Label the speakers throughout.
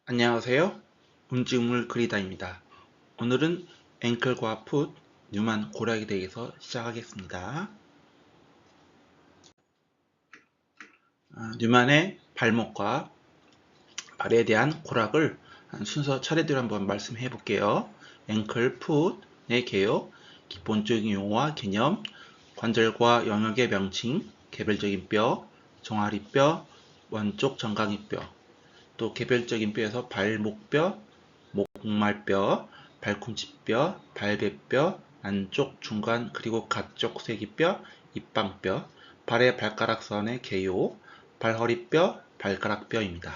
Speaker 1: 안녕하세요. 움직임을 그리다입니다. 오늘은 앵클과 풋, 뉴만 고락에 대해서 시작하겠습니다. 뉴만의 발목과 발에 대한 고락을 순서 차례대로 한번 말씀해 볼게요. 앵클, 풋의 개요, 기본적인 용어와 개념, 관절과 영역의 명칭, 개별적인 뼈, 종아리뼈, 원쪽 정강이뼈, 또 개별적인 뼈에서 발목뼈, 목말뼈, 발꿈치뼈, 발배뼈, 안쪽, 중간, 그리고 가쪽 쇠기뼈, 입방뼈, 발의 발가락선의 개요, 발허리뼈, 발가락뼈입니다.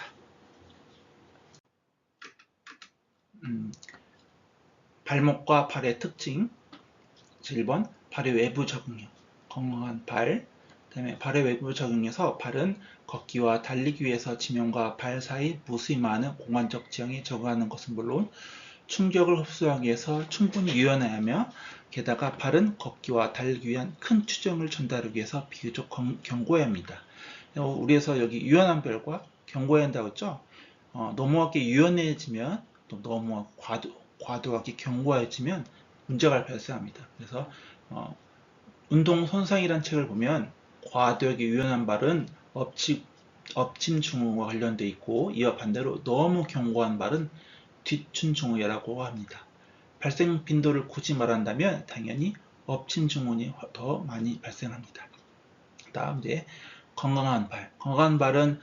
Speaker 1: 발목과 발의 특징 1번 발의 외부 적응력, 건강한 발. 그 다음에 발의 외부 적응에서 발은 걷기와 달리기 위해서 지면과 발 사이 무수히 많은 공간적 지형에 적응하는 것은 물론 충격을 흡수하기 위해서 충분히 유연해야 하며, 게다가 발은 걷기와 달리기 위한 큰 추정을 전달하기 위해서 비교적 견고해야 합니다. 우리에서 여기 유연한 발과 견고해야 한다고 했죠. 너무하게 유연해지면 또 너무 과도하게 견고해지면 문제가 발생합니다. 그래서 운동 손상이라는 책을 보면 과도하게 유연한 발은 엎침 증후와 관련되어 있고, 이와 반대로 너무 견고한 발은 뒤춘 증후라고 합니다. 발생 빈도를 굳이 말한다면 당연히 엎침 증후이 더 많이 발생합니다. 다음 이제 건강한 발. 건강한 발은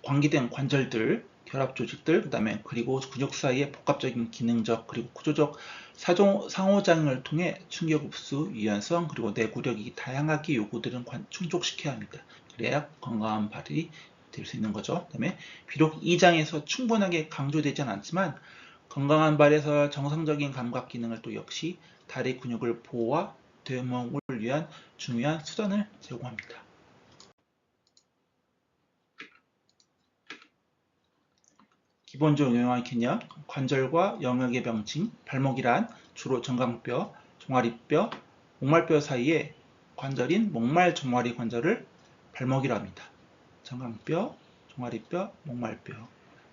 Speaker 1: 관계된 관절들, 결합 조직들, 그리고 근육 사이의 복합적인 기능적 그리고 구조적 상호작용을 통해 충격 흡수, 유연성, 그리고 내구력이 다양하게 요구들은 충족시켜야 합니다. 그래야 건강한 발이 될 수 있는 거죠. 그다음에 비록 이 장에서 충분하게 강조되진 않지만 건강한 발에서 정상적인 감각 기능을 또 역시 다리 근육을 보호와 되먹을 위한 중요한 수단을 제공합니다. 기본적인 용어의 개념, 관절과 영역의 명칭, 발목이란 주로 정강뼈, 종아리뼈, 목말뼈 사이의 관절인 목말 종아리 관절을 발목이라 합니다. 정강뼈, 종아리뼈, 목말뼈.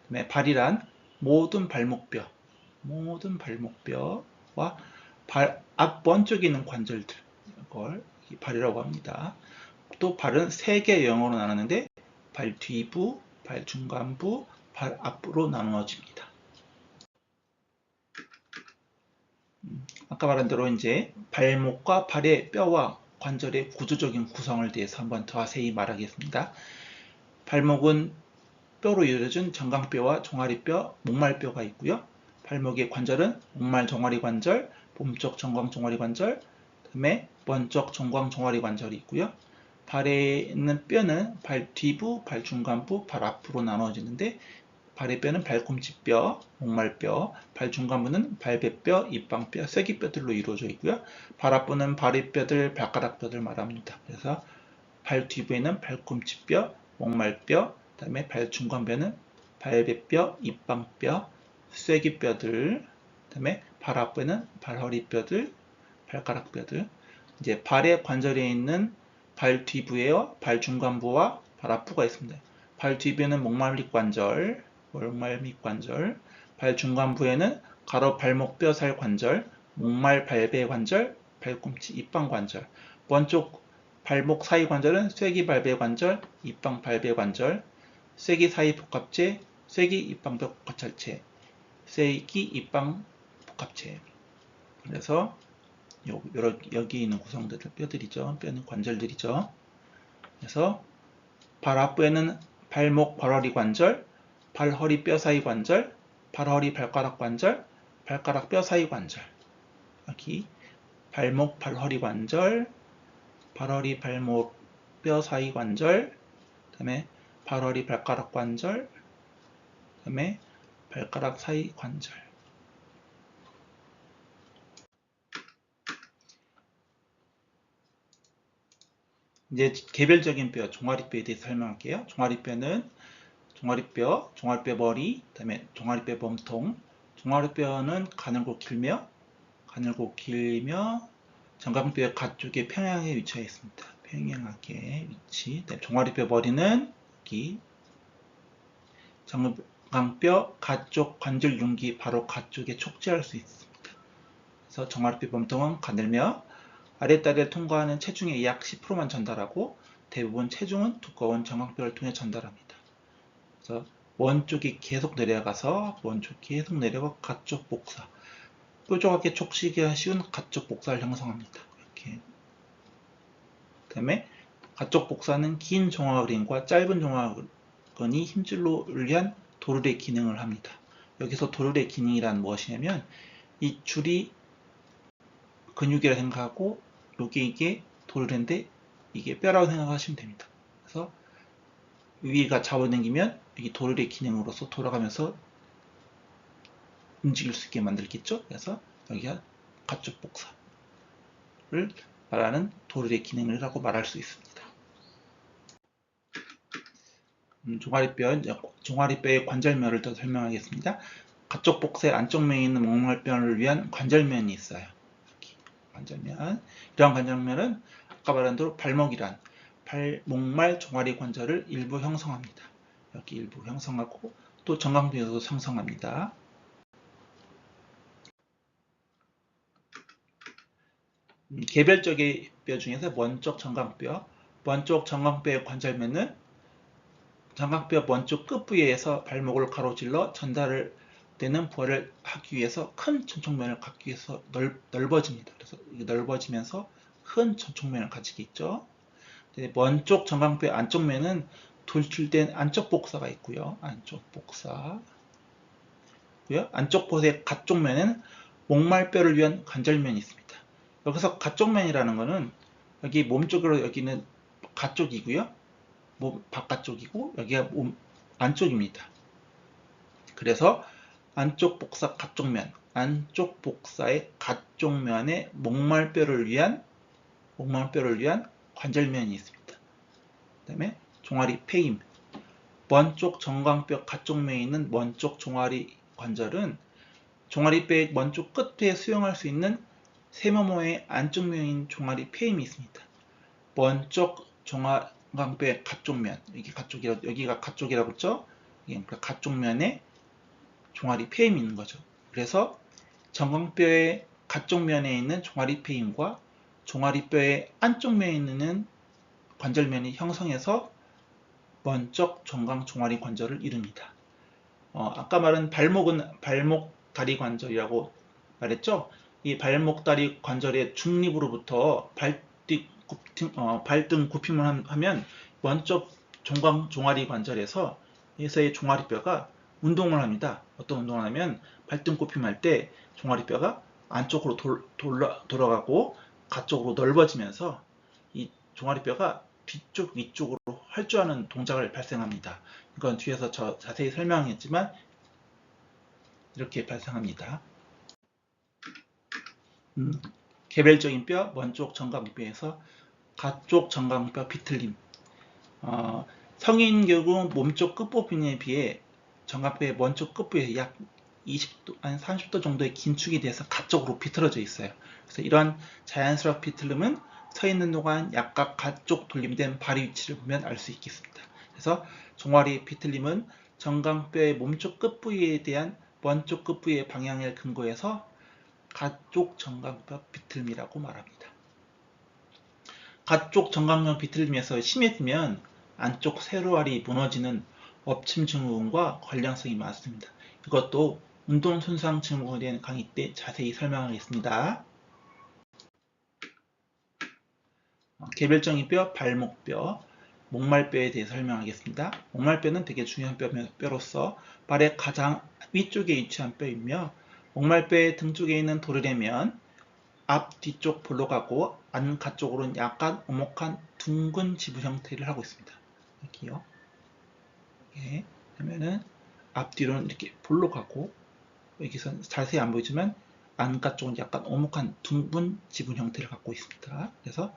Speaker 1: 그다음에 발이란 모든 발목뼈와 발 앞번쪽에 있는 관절들, 이걸 발이라고 합니다. 또 발은 3개의 영어로 나누는데 발 뒤부, 발 중간부, 발 앞으로 나누어집니다. 아까 말한 대로 이제 발목과 발의 뼈와 관절의 구조적인 구성을 대해서 한번 더 자세히 말하겠습니다. 발목은 뼈로 이루어진 정강뼈와 종아리뼈, 목말뼈가 있고요. 발목의 관절은 목말 종아리 관절, 몸쪽 정강 종아리 관절, 그다음에 먼쪽 정강 종아리 관절이 있고요. 발에 있는 뼈는 발 뒤부, 발 중간부, 발 앞으로 나눠지는데, 발의 뼈는 발꿈치뼈, 목말뼈, 발 중간부는 발배뼈, 입방뼈, 쐐기뼈들로 이루어져 있고요. 발 앞부는 발의 뼈들, 발가락뼈들 말합니다. 그래서 발 뒤부에는 발꿈치뼈, 목말뼈, 그다음에 발 중간뼈는 발배뼈, 입방뼈, 쐐기뼈들, 그다음에 발 앞부에는 발허리뼈들, 발가락뼈들. 이제 발의 관절에 있는 발 뒤부에요, 발 중간부와 발 앞부가 있습니다. 발 뒤부에는 목말밑관절, 발 중간부에는 가로 발목뼈살 관절, 목말 발배 관절, 발꿈치 입방 관절. 먼쪽 발목 사이 관절은 쐐기 발배 관절, 입방 발배 관절, 쐐기 사이 복합체, 쐐기 입방 복합체, 쐐기 입방 복합체. 그래서 여기 있는 구성들은 뼈들이죠. 뼈는 관절들이죠. 그래서 발 앞부에는 발목 발허리 관절, 발허리 뼈 사이 관절, 발허리 발가락 관절, 발가락 뼈 사이 관절. 여기 발목 발허리 관절, 발허리 발목 뼈 사이 관절, 그다음에 발허리 발가락 관절, 그다음에 발가락 사이 관절. 이제 개별적인 뼈, 종아리뼈에 대해서 설명할게요. 종아리뼈는 종아리뼈 머리, 그다음에 종아리뼈 몸통. 종아리뼈는 가늘고 길며 정강뼈 가쪽에 평양에 위치하여 있습니다. 평행하게 위치. 네, 종아리뼈 머리는 여기. 정강뼈 가쪽 관절 융기 바로 가쪽에 촉지할 수 있습니다. 그래서 종아리뼈 몸통은 가늘며 아랫다리를 통과하는 체중의 약 10%만 전달하고 대부분 체중은 두꺼운 정강뼈를 통해 전달합니다. 그래서 원쪽이 계속 내려가서 원쪽 계속 내려가 가쪽 복사. 뾰족하게 촉지기가 쉬운 가쪽 복사를 형성합니다. 이렇게. 그다음에 가쪽 복사는 긴 종아근과 짧은 종아근이 힘줄을 위한 도르래 기능을 합니다. 여기서 도르래 기능이란 무엇이냐면 이 줄이 근육이라 생각하고 이게 도르래인데 이게 뼈라고 생각하시면 됩니다. 그래서 위가 잡아당기면 이 도르래 기능으로서 돌아가면서 움직일 수 있게 만들겠죠. 그래서 여기가 가쪽 복사를 말하는 도르래 기능이라고 말할 수 있습니다. 종아리뼈의 관절면을 더 설명하겠습니다. 가쪽 복사의 안쪽 면에 있는 목말뼈를 위한 관절면이 있어요. 여기 관절면. 이러한 관절면은 아까 말한 대로 발목이란 목말 종아리 관절을 일부 형성합니다. 여기 일부 형성하고 또 정강뼈에서도 형성합니다. 개별적인 뼈 중에서 먼쪽 정강뼈의 관절면은 정강뼈 먼쪽 끝부위에서 발목을 가로질러 전달을 되는 부하를 하기 위해서 큰 전촉면을 갖기 위해서 넓어집니다. 그래서 넓어지면서 큰 전촉면을 가지게 있죠. 먼쪽 정강뼈 안쪽면은 돌출된 안쪽 복사가 있고요. 안쪽 복사. 안쪽 보세 가쪽면에는 목말뼈를 위한 관절면이 있습니다. 여기서 가쪽면이라는 것은 여기 몸쪽으로 여기는 가쪽이고요. 몸 바깥쪽이고 여기가 몸 안쪽입니다. 그래서 안쪽 복사 가쪽면, 안쪽 복사의 가쪽면에 목말뼈를 위한 관절면이 있습니다. 그 다음에 종아리 폐임, 먼쪽 정강뼈 가쪽면에 있는 먼쪽 종아리 관절은 종아리뼈의 먼쪽 끝에 수용할 수 있는 세모모의 안쪽면인 종아리 폐임이 있습니다. 먼쪽 정강뼈의 가쪽면, 여기가 가쪽이라고 했죠? 가쪽면에 종아리 폐임이 있는 거죠. 그래서 정강뼈의 가쪽면에 있는 종아리 폐임과 종아리뼈의 안쪽면에 있는 관절면이 형성해서 먼쪽 정강 종아리 관절을 이룹니다. 아까 말한 발목 다리 관절이라고 말했죠? 이 발목 다리 관절의 중립으로부터 발등 굽힘을 하면 먼쪽 정강 종아리 관절에서의 종아리뼈가 운동을 합니다. 어떤 운동을 하면 발등 굽힘할 때 종아리뼈가 안쪽으로 돌아가고 가쪽으로 넓어지면서 이 종아리뼈가 뒤쪽 위쪽으로 활주하는 동작을 발생합니다. 이건 뒤에서 자세히 설명했지만 이렇게 발생합니다. 개별적인 뼈, 먼쪽 정강뼈에서 가쪽 정강뼈 비틀림. 성인 경우 몸쪽 끝부분에 비해 정강뼈의 먼쪽 끝부에 약 20도, 한 30도 정도의 긴축이 돼서 가쪽으로 비틀어져 있어요. 그래서 이러한 자연스러운 비틀림은 서 있는 동안 약간 가쪽 돌림된 발의 위치를 보면 알 수 있겠습니다. 그래서 종아리 비틀림은 정강뼈의 몸쪽 끝부위에 대한 먼쪽 끝부위의 방향을 근거해서 가쪽 정강뼈 비틀림이라고 말합니다. 가쪽 정강뼈 비틀림에서 심해지면 안쪽 세로알이 무너지는 엎침 증후군과 관련성이 많습니다. 이것도 운동 손상 증후군에 대한 강의 때 자세히 설명하겠습니다. 개별적인 뼈, 발목뼈, 목말뼈에 대해 설명하겠습니다. 목말뼈는 되게 중요한 뼈로서 발의 가장 위쪽에 위치한 뼈이며 목말뼈의 등 쪽에 있는 도르래면 앞, 뒤쪽 볼록하고 안가쪽으로는 약간 오목한 둥근 지부 형태를 하고 있습니다. 여기요. 이렇게 하면은 앞뒤로는 이렇게 볼록하고 여기서 자세히 안 보이지만 안가쪽은 약간 오목한 둥근 지분 형태를 갖고 있습니다. 그래서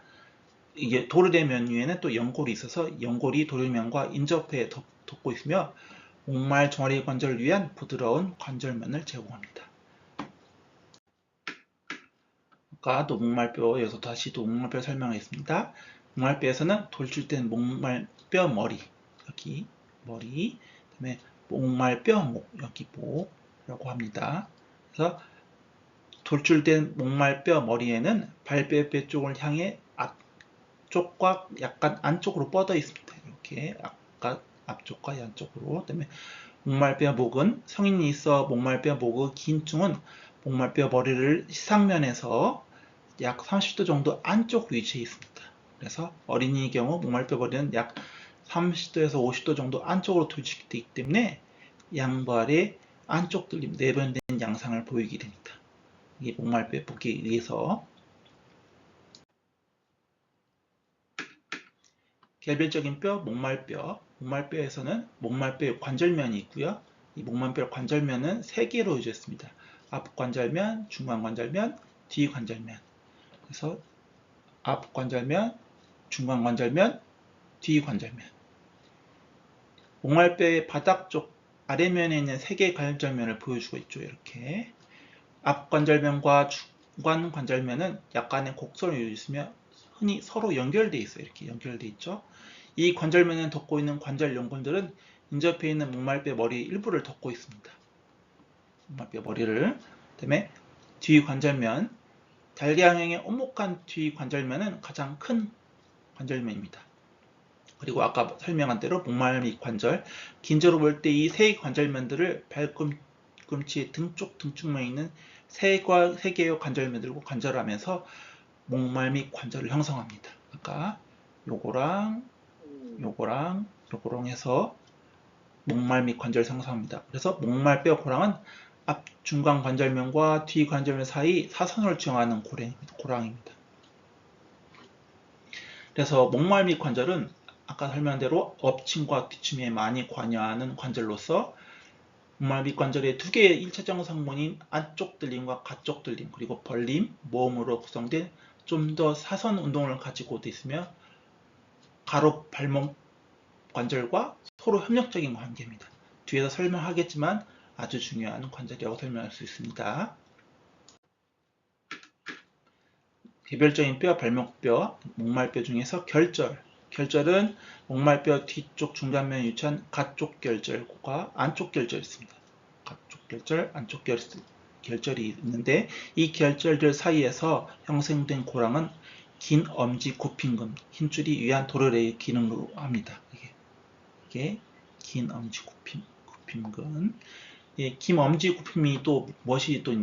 Speaker 1: 이게 도르래면 위에는 또 연골이 있어서 연골이 도르래면과 인접해 덮고 있으며 목말 종아리 관절을 위한 부드러운 관절면을 제공합니다. 아까 노목말뼈, 여기서 다시 노목말뼈 설명하겠습니다. 목말뼈에서는 돌출된 목말뼈 머리, 여기 머리, 그다음에 목말뼈 목, 여기 목이라고 합니다. 그래서 돌출된 목말뼈 머리에는 발뼈 쪽을 향해 앞쪽과 약간 안쪽으로 뻗어 있습니다. 이렇게 앞쪽과 안쪽으로. 그다음에 목말뼈 목은 성인이 있어 목말뼈 목의 긴 중은 목말뼈 머리를 시상면에서 약 30도 정도 안쪽으로 위치해 있습니다. 그래서 어린이의 경우 목말뼈 머리는 약 30도에서 50도 정도 안쪽으로 돌출되기 때문에 양발의 안쪽 들림, 내변된 양상을 보이게 됩니다. 이게 목말뼈 보기에 의해서. 개별적인 뼈, 목말뼈. 목말뼈에서는 목말뼈 관절면이 있고요. 이 목말뼈 관절면은 3개로 이루어져 있습니다. 앞관절면, 중간관절면, 뒤관절면. 그래서 앞관절면, 중간관절면, 뒤관절면. 목말뼈의 바닥 쪽 아래면에 있는 3개의 관절면을 보여주고 있죠. 이렇게. 앞관절면과 중간관절면은 약간의 곡선을 이루고 있으며 흔히 서로 연결되어 있어요. 이렇게 연결되어 있죠. 이 관절면을 덮고 있는 관절 연골들은 인접해 있는 목말뼈 머리 일부를 덮고 있습니다. 목말뼈 머리를. 그다음에 뒤 관절면, 달걀형의 오목한 뒤 관절면은 가장 큰 관절면입니다. 그리고 아까 설명한 대로 목말미 관절, 긴저로 볼 때 이 세 관절면들을 발꿈치 등쪽 등축면에 있는 세 개의 관절면들과 관절하면서 목말미 관절을 형성합니다. 아까 요거랑 해서 목말미 관절 형성합니다. 그래서 목말뼈 고랑은 앞 중간 관절면과 뒤 관절면 사이 사선을 정하는 고랑입니다. 그래서 목말미 관절은 아까 설명한 대로 엎침과 뒤침에 많이 관여하는 관절로서 목말미 관절의 2개의 1차적 성분인 안쪽 들림과 가쪽 들림, 그리고 벌림, 모음으로 구성된 좀 더 사선 운동을 가지고 있으며 가로 발목 관절과 서로 협력적인 관계입니다. 뒤에서 설명하겠지만 아주 중요한 관절이라고 설명할 수 있습니다. 개별적인 뼈, 발목뼈, 목말뼈 중에서 결절은 목말뼈 뒤쪽 중간면에 위치한 가쪽 결절과 안쪽 결절이 있습니다. 가쪽 결절, 안쪽 결절이 있는데 이 결절들 사이에서 형성된 고랑은 긴 엄지 굽힘근, 힘줄이 위안 도르래의 기능으로 합니다. 이게 긴 엄지 굽힘근. 긴 엄지 굽힘이 또 무엇이 또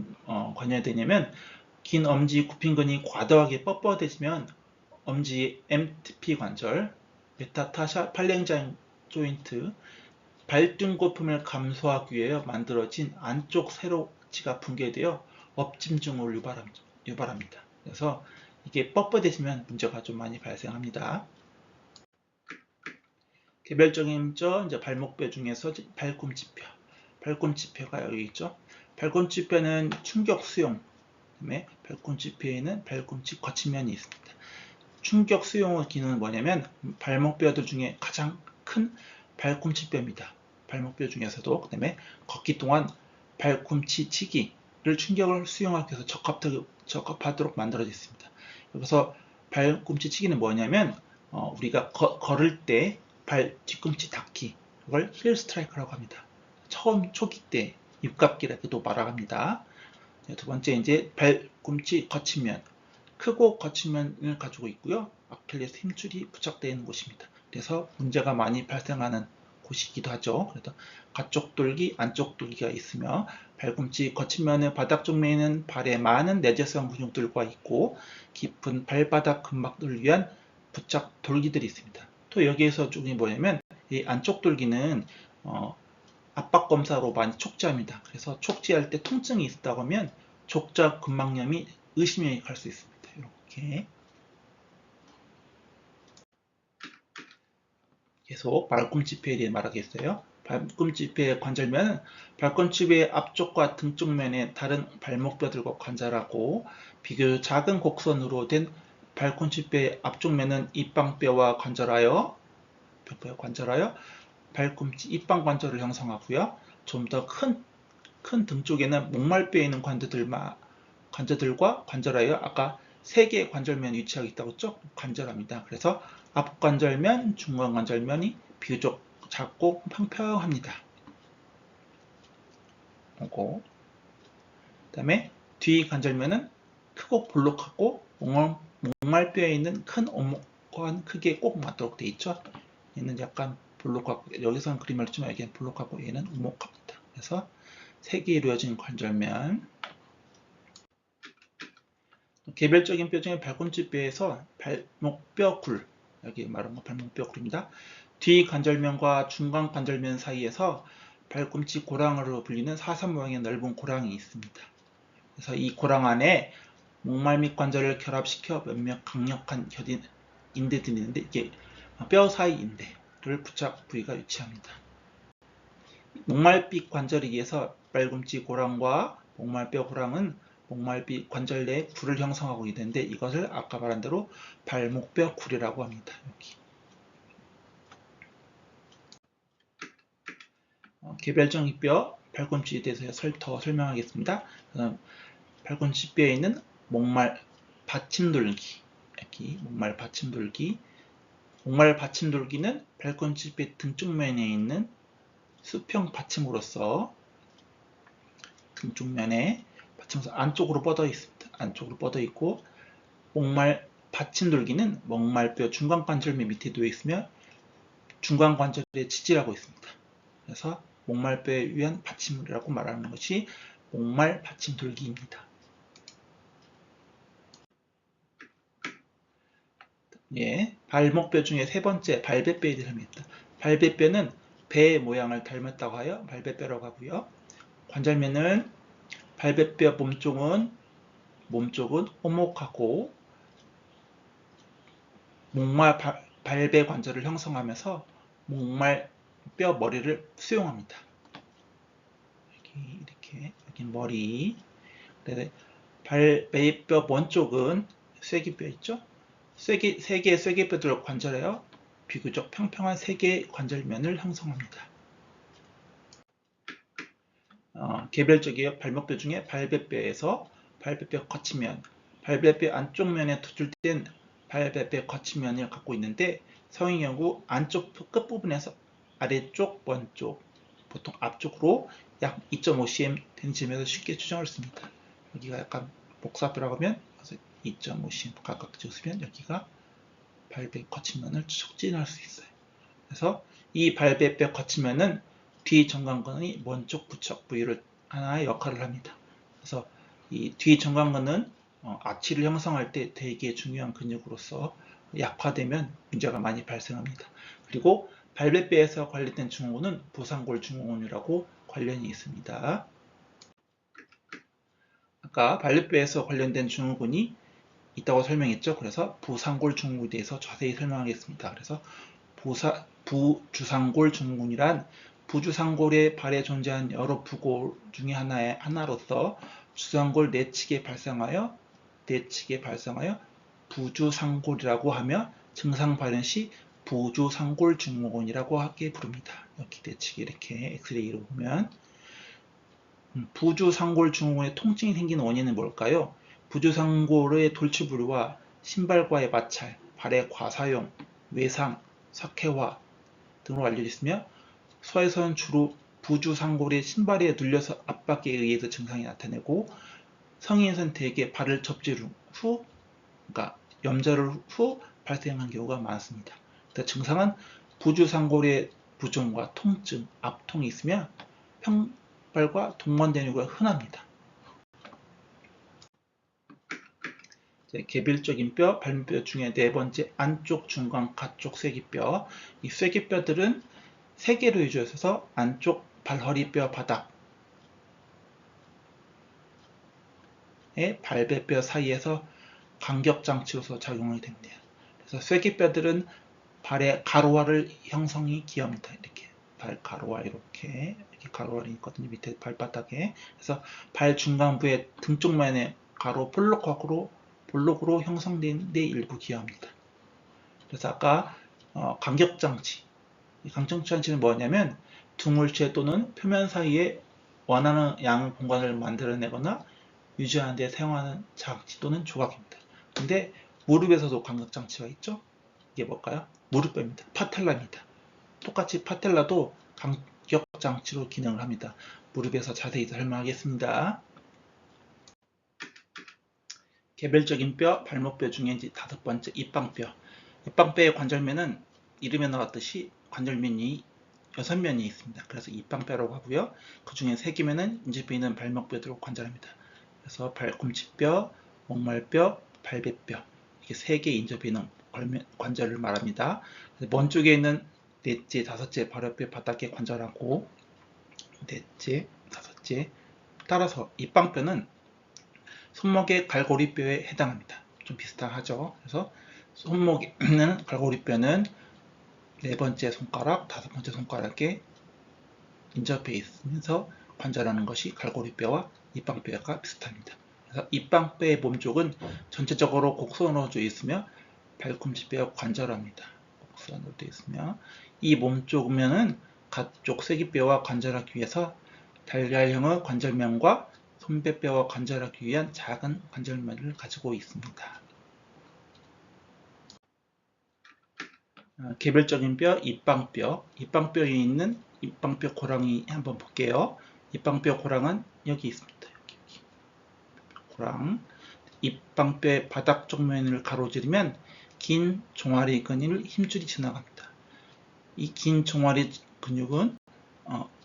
Speaker 1: 관여되냐면 긴 엄지 굽힘근이 과도하게 뻣뻣해지면 엄지 MTP 관절, 메타타샤 팔랭자 조인트, 발등고픔을 감소하기 위해 만들어진 안쪽 세로치가 붕괴되어 엎짐증을 유발합니다. 그래서 이게 뻣뻣해지면 문제가 좀 많이 발생합니다. 개별적인 뼈, 이제 발목뼈 중에서 발꿈치뼈. 발꿈치뼈가 여기 있죠. 발꿈치뼈는 충격 수용, 그다음에 발꿈치뼈에는 발꿈치 거치면이 있습니다. 충격 수용의 기능은 뭐냐면 발목뼈들 중에 가장 큰 발꿈치뼈입니다. 발목뼈 중에서도. 그다음에 걷기 동안 발꿈치치기를 충격을 수용하기 위해서 적합하도록 만들어져 있습니다. 여기서 발꿈치치기는 뭐냐면 우리가 걸을 때 발 뒤꿈치 닿기, 그걸 힐 스트라이크라고 합니다. 초기 때 입갑기라고도 말합니다. 두 번째 이제 발꿈치 거치면, 크고 거치면을 가지고 있고요. 아킬레스 힘줄이 부착되어 있는 곳입니다. 그래서 문제가 많이 발생하는 곳이기도 하죠. 그래서 가쪽 돌기, 안쪽 돌기가 있으며 발꿈치 거치면의 바닥 쪽면에는 발에 많은 내재성 근육들과 있고 깊은 발바닥 근막들을 위한 부착 돌기들이 있습니다. 또 여기에서 중요한 뭐냐면 이 안쪽 돌기는 압박 검사로 많이 촉지합니다. 그래서 촉지할 때 통증이 있다고 하면 족저 근막염이 의심이 갈 수 있습니다. 이렇게 계속 발꿈치뼈에 대해 말하겠어요. 발꿈치뼈의 관절면은 발꿈치뼈의 앞쪽과 등쪽면에 다른 발목뼈들과 관절하고 비교적 작은 곡선으로 된 발꿈치뼈의 앞쪽면은 입방뼈와 관절하여 발꿈치 입방관절을 형성하고요. 좀 더 큰 등 쪽에는 목말뼈에 있는 관절들과 관절하여 아까 3개의 관절면이 위치하고 있다고 했죠? 관절합니다. 그래서 앞관절면, 중간관절면이 비교적 작고 평평합니다. 그 다음에 뒤관절면은 크고 볼록하고 목말뼈에 있는 큰 오목한 크기에 꼭 맞도록 되어 있죠. 얘는 약간 볼록하고, 여기서는 그림을 치면 여기는 볼록하고 얘는 오목합니다. 그래서 3개 이루어진 관절면. 개별적인 뼈 중에 발꿈치뼈에서 발목뼈 굴, 여기 말한 거 발목뼈 굴입니다. 뒤 관절면과 중간 관절면 사이에서 발꿈치 고랑으로 불리는 사선 모양의 넓은 고랑이 있습니다. 그래서 이 고랑 안에 목말 및 관절을 결합시켜 몇몇 강력한 인대들이 있는데, 이게 뼈 사이 인대를 부착 부위가 위치합니다. 목말빛 관절에 의해서 발꿈치 고랑과 목말뼈 고랑은 목말빛 관절 내에 굴을 형성하고 있는데, 이것을 아까 말한 대로 발목뼈 굴이라고 합니다. 여기. 개별적인 뼈, 발꿈치에 대해서 더 설명하겠습니다. 발꿈치뼈에 있는 목말 받침돌기, 여기 목말 받침돌기. 목말 받침돌기는 발꿈치뼈 등쪽면에 있는 수평 받침으로써 등쪽면에 받침에서 안쪽으로 뻗어 있습니다. 안쪽으로 뻗어 있고, 목말 받침돌기는 목말뼈 중간관절면 밑에 놓여 있으며 중간관절에 지지하고 있습니다. 그래서 목말뼈에 의한 받침이라고 말하는 것이 목말 받침돌기입니다. 예, 발목뼈 중에 세 번째 발배뼈에 대해서 합니다. 발배뼈는 배 모양을 닮았다고 하여 발배뼈라고 하고요. 관절면은 발배뼈 몸쪽은 오목하고 목말 발배 관절을 형성하면서 목말 뼈 머리를 수용합니다. 이렇게 여기 머리. 발배뼈 먼쪽은 쐐기뼈 있죠? 세 개의 쐐기뼈들을 관절하여 비교적 평평한 3개의 관절면을 형성합니다. 개별적인 발목뼈 중에 발배뼈에서 발배뼈 거치면, 발배뼈 안쪽 면에 투출된 발배뼈 거치면을 갖고 있는데, 성인 경우 안쪽 끝부분에서 아래쪽 먼쪽, 보통 앞쪽으로 약 2.5cm 되는 점에서 쉽게 추정할 수 있습니다. 여기가 약간 복사뼈라고 하면 2.5cm 각각 찍으면 여기가 발배 거치면을 촉진할 수 있어요. 그래서 이 발배뼈 거치면은 뒤 정강근의 먼쪽 부척 부위를 하나의 역할을 합니다. 그래서 이 뒤 정강근은 아치를 형성할 때 되게 중요한 근육으로서 약화되면 문제가 많이 발생합니다. 그리고 발배뼈에서 관련된 증후군은 부상골 증후군이라고 관련이 있습니다. 아까 발배뼈에서 관련된 증후군이 있다고 설명했죠. 그래서 부상골 증후군에 대해서 자세히 설명하겠습니다. 그래서 부주상골 증후군이란 부주상골의 발에 존재한 여러 부골 중에 하나로서 주상골 내측에 발생하여 부주상골이라고 하며, 증상 발현 시 부주상골 증후군이라고 하게 부릅니다. 여기 내측에 이렇게 엑스레이로 보면 부주상골 증후군의 통증이 생기는 원인은 뭘까요? 부주상골의 돌출부리와 신발과의 마찰, 발의 과사용, 외상, 석회화 등으로 알려져 있으며, 소에서는 주로 부주상골의 신발에 눌려서 압박에 의해서 증상이 나타내고, 성인에서는 대개 발을 접질 후, 그러니까 염절을 후 발생한 경우가 많습니다. 증상은 부주상골의 부종과 통증, 압통이 있으며 평발과 동반되는 경우가 흔합니다. 개별적인 뼈, 발목뼈 중에 네 번째 안쪽, 중간, 가쪽 쐐기뼈. 이 쐐기뼈들은 3개로 이루어져 있어서 안쪽 발허리뼈 바닥에 발배뼈 사이에서 간격장치로서 작용이 됩니다. 그래서 쐐기뼈들은 발의 가로와를 형성이 기여합니다. 이렇게 발 가로와 이렇게 가로와이 있거든요. 밑에 발바닥에. 그래서 발 중간부의 등쪽면에 가로 볼록으로 형성된 데 일부 기여합니다. 그래서 아까 간격장치, 이 간격장치는 뭐냐면 둥울체 또는 표면 사이에 원하는 양 공간을 만들어내거나 유지하는 데 사용하는 장치 또는 조각입니다. 근데 무릎에서도 간격장치가 있죠? 이게 뭘까요? 무릎뼈입니다. 파텔라입니다. 똑같이 파텔라도 간격장치로 기능을 합니다. 무릎에서 자세히 설명하겠습니다. 개별적인 뼈, 발목뼈 중에 이제 5번째 입방뼈. 입방뼈의 관절면은 이름에 나왔듯이 관절면이 6면이 있습니다. 그래서 입방뼈라고 하고요. 그 중에 3개면은 인접해 있는 발목뼈들로 관절합니다. 그래서 발꿈치뼈, 목말뼈, 발배뼈 이렇게 3개 인접해 있는 관절을 말합니다. 먼 쪽에 있는 넷째, 다섯째 발뼈 바닥에 관절하고 넷째, 다섯째 따라서 입방뼈는 손목의 갈고리뼈에 해당합니다. 좀 비슷하죠. 그래서 손목에 있는 갈고리뼈는 4번째 손가락, 5번째 손가락에 인접해 있으면서 관절하는 것이 갈고리뼈와 입방뼈가 비슷합니다. 그래서 입방뼈의 몸쪽은 전체적으로 곡선으로 되어 있으며 발꿈치뼈와 관절합니다. 곡선으로 되어 있으며 이 몸쪽면은 가쪽 쇠기뼈와 관절하기 위해서 달걀형의 관절면과 손배뼈와 관절하기 위한 작은 관절면을 가지고 있습니다. 개별적인 뼈, 입방뼈. 입방뼈에 있는 입방뼈 고랑이 한번 볼게요. 입방뼈 고랑은 여기 있습니다. 여기. 고랑. 입방뼈의 바닥 쪽면을 가로지르면 긴 종아리 근육을 힘줄이 지나갑니다. 이 긴 종아리 근육은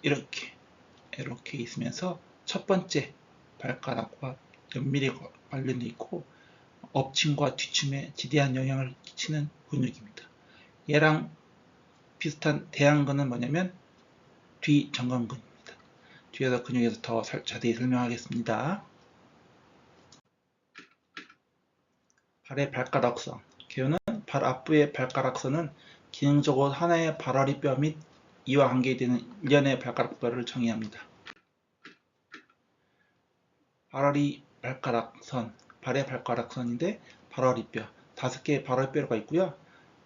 Speaker 1: 이렇게 있으면서 첫 번째 발가락과 연밀히 관련되어 있고 엎침과 뒤침에 지대한 영향을 끼치는 근육입니다. 얘랑 비슷한 대안근은 뭐냐면 뒤정강근입니다. 뒤에서 근육에서 더 자세히 설명하겠습니다. 발의 발가락선. 개요는 발 앞부의 발가락선은 기능적으로 하나의 발아리뼈 및 이와 관계되는 일련의 발가락뼈를 정의합니다. 발아리 발가락선, 발의 발가락선인데 발아리뼈, 5개의 발아리뼈가 있고요.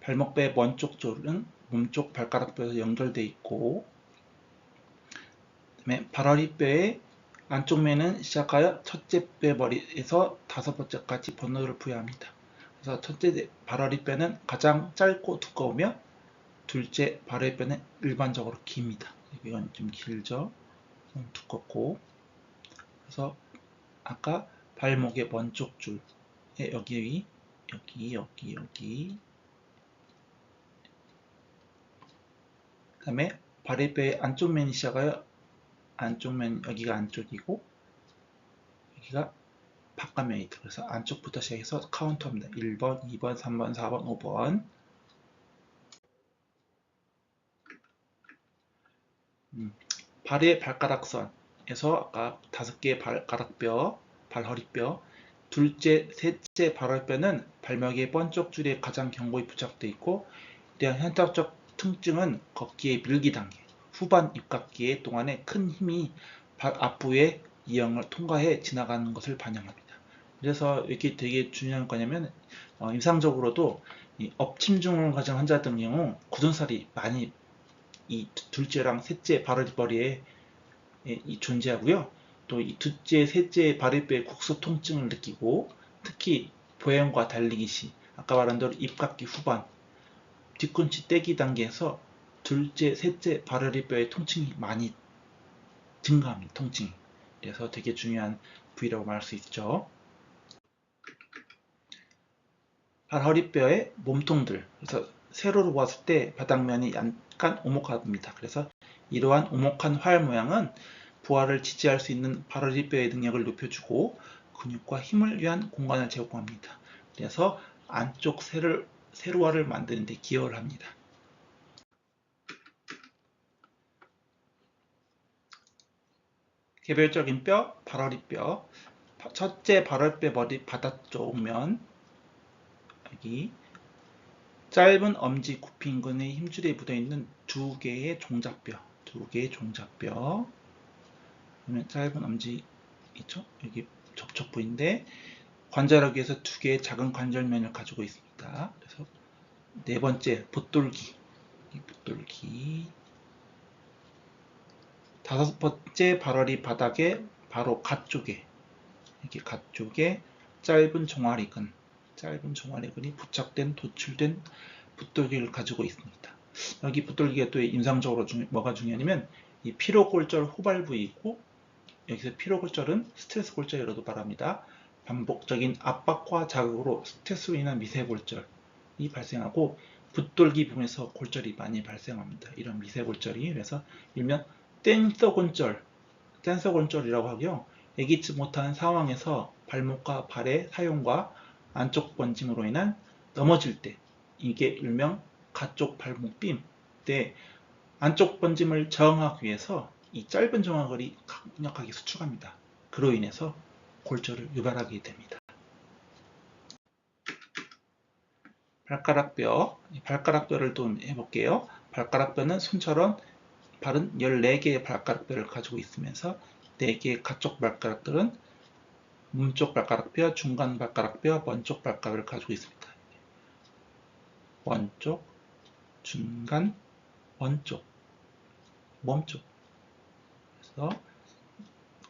Speaker 1: 발목뼈의 먼쪽 줄은 몸쪽 발가락뼈에서 연결되어 있고 그다음에 발아리뼈의 안쪽 면은 시작하여 첫째 뼈머리에서 5번째까지 번호를 부여합니다. 그래서 첫째 발아리뼈는 가장 짧고 두꺼우며 둘째 발아리뼈는 일반적으로 깁니다. 이건 좀 길죠. 좀 두껍고 그래서 아까 발목의 먼쪽 줄에 여기 그 다음에 발의뼈의 안쪽 면이 시작하여 안쪽 면 여기가 안쪽이고 여기가 바깥면이다. 그래서 안쪽부터 시작해서 카운터입니다. 1번, 2번, 3번, 4번, 5번. 발의 발가락선에서 아까 5개의 발가락뼈, 발허리뼈, 둘째, 셋째 발허리뼈는 발목의 번쩍 줄에 가장 견고히 부착되어 있고 이러한 현상적 통증은 걷기의 밀기 단계, 후반 입각기의 동안에 큰 힘이 발 앞부의 이형을 통과해 지나가는 것을 반영합니다. 그래서 이렇게 되게 중요한 거냐면 임상적으로도 이 엎침증을 가진 환자 같은 경우 굳은살이 많이 이 둘째랑 셋째 발을머리에 존재하고요. 또 이 둘째, 셋째 발을뼈의 국소 통증을 느끼고 특히 보행과 달리기 시 아까 말한 대로 입각기 후반 뒤꿈치 떼기 단계에서 둘째, 셋째 발을뼈의 통증이 많이 증가합니다. 통증이. 그래서 되게 중요한 부위라고 말할 수 있죠. 발허리뼈의 몸통들. 그래서 세로로 보았을 때 바닥면이 약간 오목합니다. 그래서 이러한 오목한 활 모양은 부하를 지지할 수 있는 발허리뼈의 능력을 높여주고 근육과 힘을 위한 공간을 제공합니다. 그래서 안쪽 세로화를 만드는 데 기여를 합니다. 개별적인 뼈, 발허리뼈. 첫째 발허리뼈 머리 바닥쪽면 여기 짧은 엄지 굽힌근의 힘줄에 묻어있는 2개의 종잡뼈, 그러면 짧은 엄지 있죠? 여기 접촉 부위인데 관절하기 위해서 2개의 작은 관절면을 가지고 있습니다. 그래서 4번째 붓돌기, 5번째 발허리 바닥에 바로 갓 쪽에 짧은 종아리근, 짧은 종아리근이 부착된 도출된 붓돌기를 가지고 있습니다. 여기 붓돌기가 또 임상적으로 뭐가 중요하냐면 이 피로골절 후발 부위이고, 여기서 피로골절은 스트레스 골절이라도 말합니다. 반복적인 압박과 자극으로 스트레스로 인한 미세골절이 발생하고, 붓돌기 부분에서 골절이 많이 발생합니다. 이런 미세골절이. 그래서 일명 댄서골절이라고 하고요. 예기치 못한 상황에서 발목과 발의 사용과 안쪽 번짐으로 인한 넘어질 때, 이게 일명 가쪽 발목 삔 때 안쪽 번짐을 저항하기 위해서 이 짧은 종아리를 강력하게 수축합니다. 그로 인해서 골절을 유발하게 됩니다. 발가락뼈를 좀 해볼게요. 발가락뼈는 손처럼 발은 14개의 발가락뼈를 가지고 있으면서 4개의 가쪽 발가락들은 몸쪽 발가락뼈, 중간 발가락뼈, 먼쪽 발가락을 가지고 있습니다. 먼쪽, 중간, 먼쪽, 몸쪽. 그래서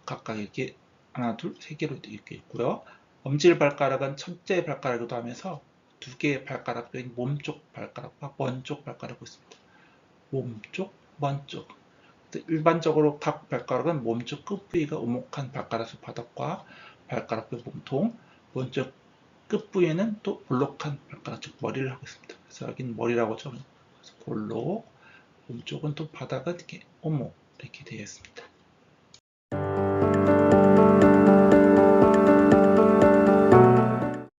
Speaker 1: 각각 이렇게 하나, 둘, 세 개로 이렇게 있고요. 엄지발가락은 첫째 발가락이기도 하면서 2개의 발가락뼈인 몸쪽 발가락과 먼쪽 발가락이 있습니다. 몸쪽, 먼쪽. 일반적으로 각 발가락은 몸쪽 끝부위가 오목한 발가락뼈 바닥과 발가락뼈 몸통, 먼쪽 끝부위에는 또 볼록한 발가락, 즉 머리를 하고 있습니다. 그래서 여기는 머리라고 적은 볼록, 몸쪽은 또 바닥은 이렇게 오목 이렇게 되어 있습니다.